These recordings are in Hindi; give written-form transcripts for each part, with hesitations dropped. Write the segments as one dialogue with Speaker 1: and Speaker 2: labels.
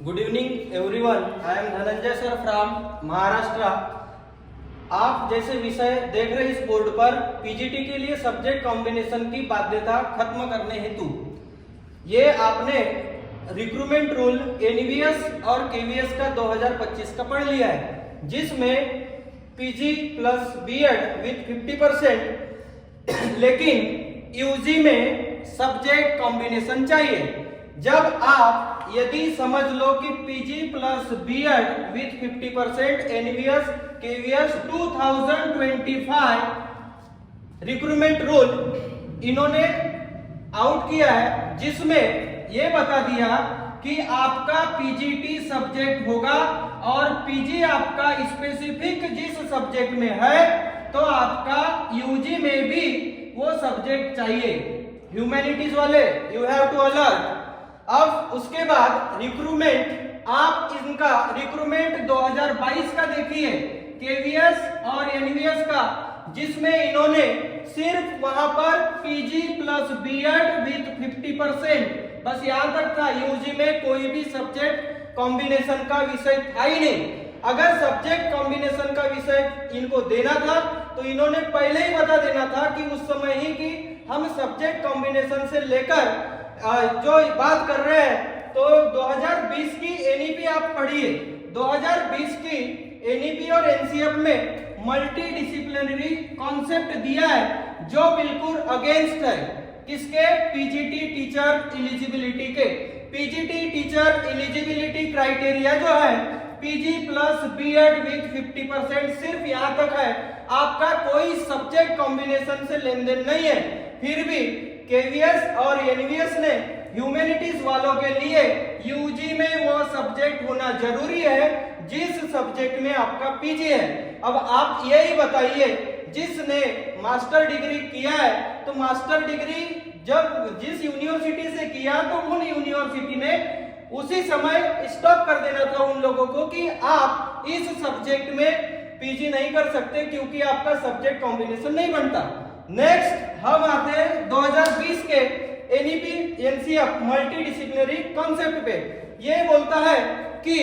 Speaker 1: Good evening everyone, I am Dhananjay sir from Maharashtra. आप जैसे विषय देख रहे इस बोर्ड पर पीजीटी के लिए सब्जेक्ट कॉम्बिनेशन की बाध्यता खत्म करने हेतु ये आपने रिक्रूटमेंट रूल एनवीएस और केवीएस का 2025 का पढ़ लिया है, जिसमें पीजी प्लस बीएड विथ 50%, लेकिन यूजी में सब्जेक्ट कॉम्बिनेशन चाहिए। जब आप यदि समझ लो कि PG plus BEd with 50% NVS KVS 2025 recruitment rule इन्होंने आउट किया है, जिसमें ये बता दिया कि आपका पीजीटी सब्जेक्ट होगा और पीजी आपका स्पेसिफिक जिस सब्जेक्ट में है तो आपका यूजी में भी वो सब्जेक्ट चाहिए। ह्यूमैनिटीज वाले यू हैव टू अलर्ट। अब उसके बाद रिक्रूटमेंट, आप इनका रिक्रूटमेंट 2022 का देखिए केवीएस और एनवीएस का, जिसमें इन्होंने सिर्फ वहां पर पीजी प्लस बीएड विथ 50%, बस यहां तक था। यूजी में कोई भी सब्जेक्ट कॉम्बिनेशन का विषय था ही नहीं। अगर सब्जेक्ट कॉम्बिनेशन का विषय इनको देना था तो इन्होंने पहले ही बता देना था कि उस समय ही कि हम सब्जेक्ट कॉम्बिनेशन से लेकर जो बात कर रहे हैं। तो 2020 की एनईपी आप पढ़िए। 2020 की एनईपी और एनसीएफ में मल्टी डिसिप्लिनरी कॉन्सेप्ट दिया है, जो बिल्कुल अगेंस्ट है किसके? पीजीटी टीचर एलिजिबिलिटी के। पीजीटी टीचर एलिजिबिलिटी क्राइटेरिया जो है पीजी प्लस बीएड विथ 50%, सिर्फ यहां तक है। आपका कोई सब्जेक्ट कॉम्बिनेशन से लेन देन नहीं है। फिर भी केवीएस और एनवीएस ने ह्यूमैनिटीज वालों के लिए यूजी में वो सब्जेक्ट होना जरूरी है जिस सब्जेक्ट में आपका पीजी है। अब आप यही बताइए, जिसने मास्टर डिग्री किया है तो मास्टर डिग्री जब जिस यूनिवर्सिटी से किया तो उन यूनिवर्सिटी ने उसी समय स्टॉप कर देना था उन लोगों को कि आप इस सब्जेक्ट में पीजी नहीं कर सकते क्योंकि आपका सब्जेक्ट कॉम्बिनेशन नहीं बनता। नेक्स्ट हम आते हैं 2020 के NEP NCF multi disciplinary concept पे। ये बोलता है कि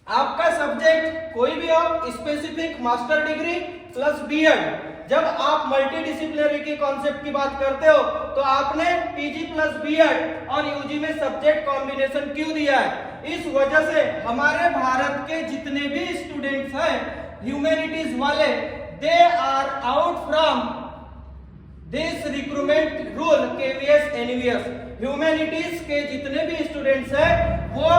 Speaker 1: आपका सब्जेक्ट कोई भी हो, specific master degree plus BEd. जब आप मल्टी डिसिप्लिनरी के कॉन्सेप्ट की बात करते हो तो आपने पीजी प्लस बीएड और यूजी में सब्जेक्ट कॉम्बिनेशन क्यों दिया है? इस वजह से हमारे भारत के जितने भी स्टूडेंट्स हैं ह्यूमैनिटीज वाले, they are out from this recruitment rule KVS NVS. Humanities के जितने भी स्टूडेंट्स हैं वो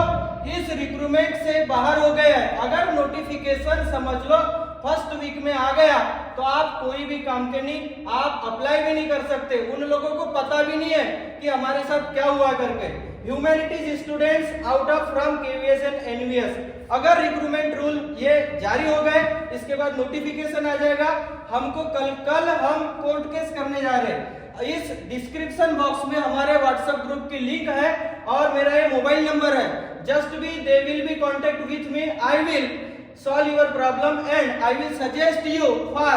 Speaker 1: इस रिक्रूटमेंट से बाहर हो गए हैं। अगर नोटिफिकेशन समझ लो फर्स्ट वीक में आ गया तो आप कोई भी काम के नहीं, आप अप्लाई भी नहीं कर सकते। उन लोगों को पता भी नहीं है कि हमारे साथ क्या हुआ करके। Humanities students out of from KVS and NVS. अगर रिक्रूटमेंट रूल ये जारी हो गए, इसके बाद नोटिफिकेशन आ जाएगा, हमको कल हम कोर्ट केस करने जा रहे हैं। इस डिस्क्रिप्शन बॉक्स में हमारे व्हाट्सएप ग्रुप की लिंक है और मेरा ये मोबाइल नंबर है। Just be they will be contact with me, I will solve your problem and I will suggest you for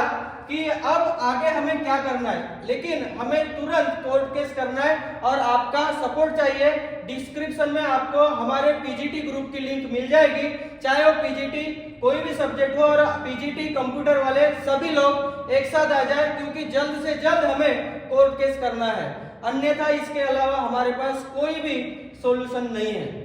Speaker 1: कि अब आगे हमें क्या करना है। लेकिन हमें तुरंत कोर्ट केस करना है और आपका सपोर्ट चाहिए। डिस्क्रिप्शन में आपको हमारे पीजीटी ग्रुप की लिंक मिल जाएगी, चाहे वो पीजीटी कोई भी सब्जेक्ट हो और पीजीटी कंप्यूटर वाले सभी लोग एक साथ आ जाए, क्योंकि जल्द से जल्द हमें कोर्ट केस करना है। अन्यथा इसके अलावा हमारे पास कोई भी सॉल्यूशन नहीं है।